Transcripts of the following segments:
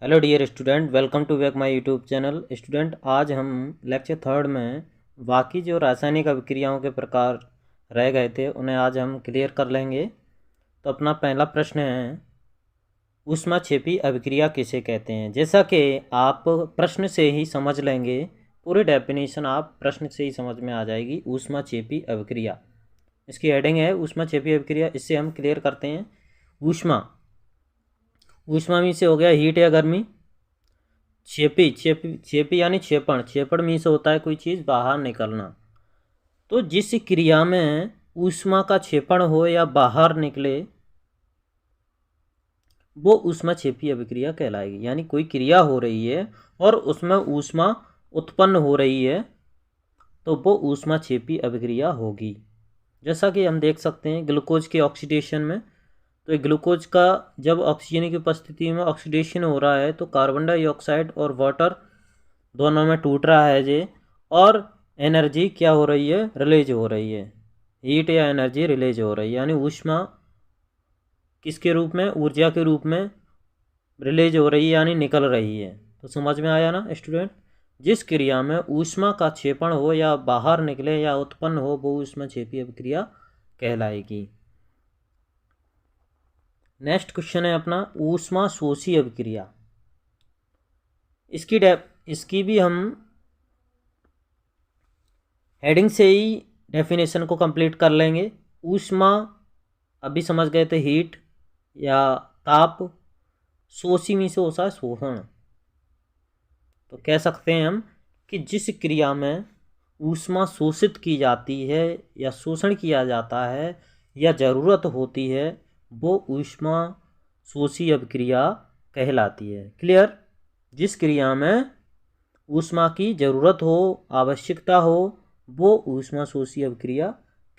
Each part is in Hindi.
Hello dear student, welcome to back my YouTube channel. Student, आज हम लेक्चर थर्ड में बाकी जो रासायनिक अभिक्रियाओं के प्रकार रह गए थे उन्हें आज हम क्लियर कर लेंगे। तो अपना पहला प्रश्न है, ऊष्माक्षेपी अभिक्रिया किसे कहते हैं। जैसा कि आप प्रश्न से ही समझ लेंगे, पूरी डेफिनेशन आप प्रश्न से ही समझ में आ जाएगी। ऊष्माक्षेपी अभिक्रिया, इसकी हेडिंग है ऊष्माक्षेपी अभिक्रिया। इससे हम क्लियर करते हैं। ऊष्मा ऊष्मा में से हो गया हीट या गर्मी। क्षेपी क्षेपी क्षेपी यानी क्षेपण, क्षेपण में से होता है कोई चीज़ बाहर निकलना। तो जिस क्रिया में ऊष्मा का क्षेपण हो या बाहर निकले वो ऊष्माक्षेपी अभिक्रिया कहलाएगी। यानी कोई क्रिया हो रही है और उसमें ऊष्मा उत्पन्न हो रही है तो वो ऊष्माक्षेपी अभिक्रिया होगी। जैसा कि हम देख सकते हैं ग्लूकोज के ऑक्सीडेशन में, तो ग्लूकोज का जब ऑक्सीजन की उपस्थिति में ऑक्सीडेशन हो रहा है तो कार्बन डाइऑक्साइड और वाटर दोनों में टूट रहा है जे, और एनर्जी क्या हो रही है, रिलीज हो रही है। हीट या एनर्जी रिलीज हो रही है, यानी ऊष्मा किसके रूप में, ऊर्जा के रूप में रिलीज हो रही है, यानी निकल रही है। तो समझ में आया ना स्टूडेंट। जिस क्रिया में ऊष्मा का क्षेपण हो या बाहर निकले या उत्पन्न हो वो ऊष्माक्षेपी अभिक्रिया कहलाएगी। नेक्स्ट क्वेश्चन है अपना ऊष्मा शोषी अभिक्रिया। इसकी भी हम हेडिंग से ही डेफिनेशन को कंप्लीट कर लेंगे। ऊष्मा अभी समझ गए थे, हीट या ताप। शोषी में से होता है शोषण। तो कह सकते हैं हम कि जिस क्रिया में ऊष्मा शोषित की जाती है या शोषण किया जाता है या ज़रूरत होती है वो ऊष्मा शोषी अभिक्रिया कहलाती है। क्लियर। जिस क्रिया में ऊष्मा की ज़रूरत हो, आवश्यकता हो, वो ऊष्मा शोषी अभिक्रिया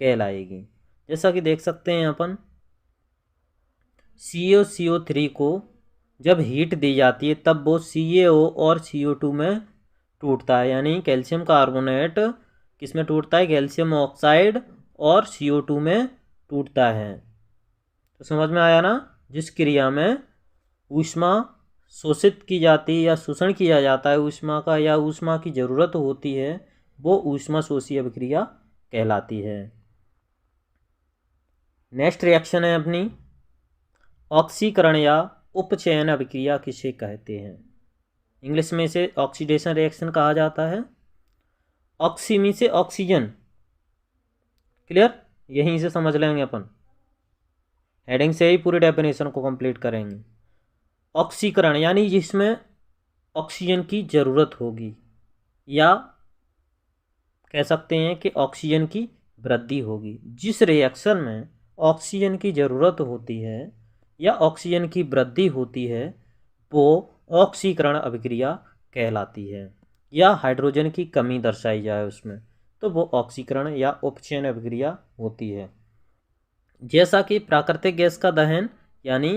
कहलाएगी। जैसा कि देख सकते हैं अपन CaCO3 को जब हीट दी जाती है तब वो CaO और CO2 में टूटता है। यानी कैल्शियम कार्बोनेट किस में टूटता है, कैल्शियम ऑक्साइड और CO2 में टूटता है। तो समझ में आया ना। जिस क्रिया में ऊष्मा शोषित की जाती है या शोषण किया जाता है ऊष्मा का, या ऊष्मा की ज़रूरत होती है, वो ऊष्मा शोषी अभिक्रिया कहलाती है। नेक्स्ट रिएक्शन है अपनी ऑक्सीकरण या उपचयन अभिक्रिया किसे कहते हैं। इंग्लिश में इसे ऑक्सीडेशन रिएक्शन कहा जाता है। ऑक्सी में से ऑक्सीजन। क्लियर। यहीं से समझ लेंगे अपन, हेडिंग से ही पूरी डेफिनेशन को कंप्लीट करेंगे। ऑक्सीकरण यानी जिसमें ऑक्सीजन की ज़रूरत होगी, या कह सकते हैं कि ऑक्सीजन की वृद्धि होगी। जिस रिएक्शन में ऑक्सीजन की ज़रूरत होती है या ऑक्सीजन की वृद्धि होती है वो ऑक्सीकरण अभिक्रिया कहलाती है। या हाइड्रोजन की कमी दर्शाई जाए उसमें तो वो ऑक्सीकरण या उपचयन अभिक्रिया होती है। जैसा कि प्राकृतिक गैस का दहन यानी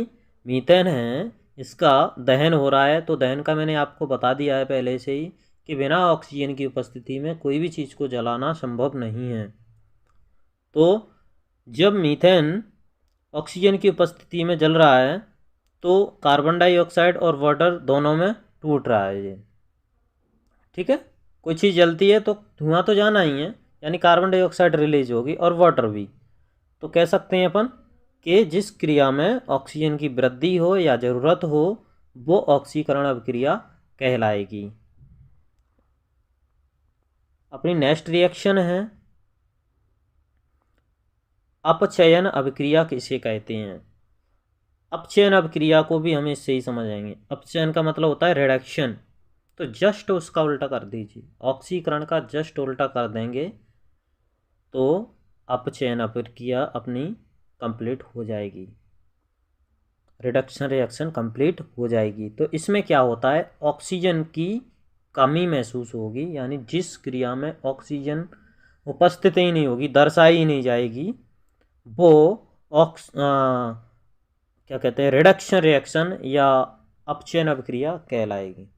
मीथेन है, इसका दहन हो रहा है, तो दहन का मैंने आपको बता दिया है पहले से ही कि बिना ऑक्सीजन की उपस्थिति में कोई भी चीज़ को जलाना संभव नहीं है। तो जब मीथेन ऑक्सीजन की उपस्थिति में जल रहा है तो कार्बन डाइऑक्साइड और वाटर दोनों में टूट रहा है ये। ठीक है। कोई चीज़ जलती है तो धुआं तो जाना ही है, यानी कार्बन डाइऑक्साइड रिलीज होगी और वाटर भी। तो कह सकते हैं अपन कि जिस क्रिया में ऑक्सीजन की वृद्धि हो या ज़रूरत हो वो ऑक्सीकरण अभिक्रिया कहलाएगी। अपनी नेक्स्ट रिएक्शन है अपचयन अभिक्रिया किसे कहते हैं। अपचयन अभिक्रिया को भी हम इससे ही समझेंगे। अपचयन का मतलब होता है रिडक्शन, तो जस्ट उसका उल्टा कर दीजिए, ऑक्सीकरण का जस्ट उल्टा कर देंगे तो अपचयन अभिक्रिया अपनी कंप्लीट हो जाएगी, रिडक्शन रिएक्शन कंप्लीट हो जाएगी। तो इसमें क्या होता है, ऑक्सीजन की कमी महसूस होगी, यानी जिस क्रिया में ऑक्सीजन उपस्थित ही नहीं होगी, दर्शाई ही नहीं जाएगी, वो क्या कहते हैं, रिडक्शन रिएक्शन या अपचयन अभिक्रिया कहलाएगी।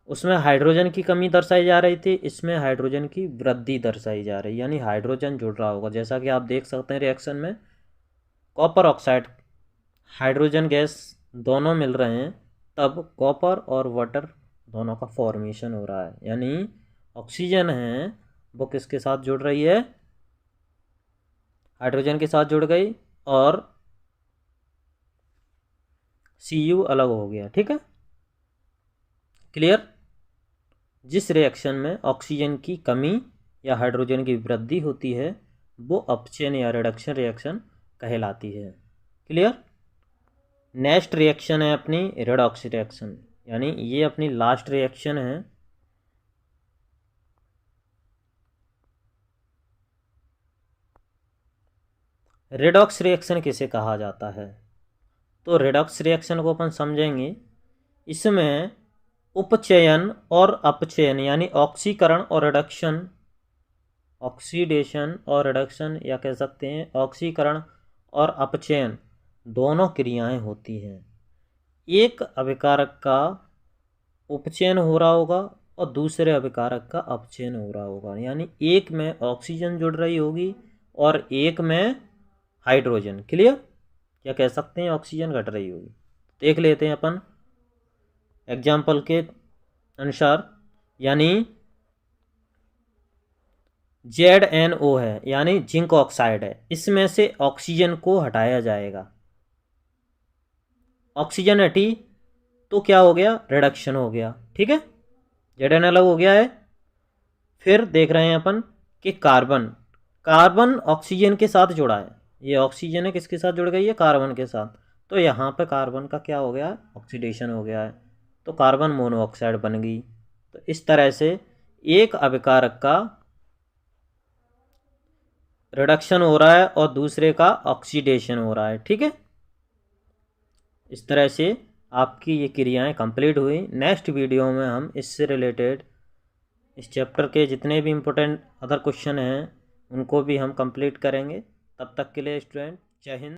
उसमें हाइड्रोजन की कमी दर्शाई जा रही थी, इसमें हाइड्रोजन की वृद्धि दर्शाई जा रही है, यानी हाइड्रोजन जुड़ रहा होगा। जैसा कि आप देख सकते हैं रिएक्शन में कॉपर ऑक्साइड हाइड्रोजन गैस दोनों मिल रहे हैं तब कॉपर और वाटर दोनों का फॉर्मेशन हो रहा है, यानी ऑक्सीजन है वो किसके साथ जुड़ रही है, हाइड्रोजन के साथ जुड़ गई और Cu अलग हो गया। ठीक है, क्लियर। जिस रिएक्शन में ऑक्सीजन की कमी या हाइड्रोजन की वृद्धि होती है वो अपचयन या रिडक्शन रिएक्शन कहलाती है। क्लियर। नेक्स्ट रिएक्शन है अपनी रेडॉक्स रिएक्शन, यानी ये अपनी लास्ट रिएक्शन है। रेडॉक्स रिएक्शन किसे कहा जाता है, तो रेडॉक्स रिएक्शन को अपन समझेंगे। इसमें उपचयन और अपचयन यानी ऑक्सीकरण और रिडक्शन, ऑक्सीडेशन और रिडक्शन या कह सकते हैं ऑक्सीकरण और अपचयन दोनों क्रियाएं होती हैं। एक अभिकारक का उपचयन हो रहा होगा और दूसरे अभिकारक का अपचयन हो रहा होगा, यानी एक में ऑक्सीजन जुड़ रही होगी और एक में हाइड्रोजन। क्लियर, क्या कह सकते हैं ऑक्सीजन घट रही होगी। देख लेते हैं अपन एग्जाम्पल के अनुसार, यानी ZnO है यानी जिंक ऑक्साइड है, इसमें से ऑक्सीजन को हटाया जाएगा। ऑक्सीजन हटी तो क्या हो गया, रिडक्शन हो गया। ठीक है, Zn अलग हो गया है। फिर देख रहे हैं अपन कि कार्बन, कार्बन ऑक्सीजन के साथ जुड़ा है, ये ऑक्सीजन है किसके साथ जुड़ गई है, कार्बन के साथ। तो यहाँ पे कार्बन का क्या हो गया, ऑक्सीडेशन हो गया है, तो कार्बन मोनोऑक्साइड बन गई। तो इस तरह से एक अभिकारक का रिडक्शन हो रहा है और दूसरे का ऑक्सीडेशन हो रहा है। ठीक है, इस तरह से आपकी ये क्रियाएं कंप्लीट हुई। नेक्स्ट वीडियो में हम इससे रिलेटेड इस चैप्टर के जितने भी इम्पोर्टेंट अदर क्वेश्चन हैं उनको भी हम कंप्लीट करेंगे। तब तक के लिए स्टूडेंट जय हिंद।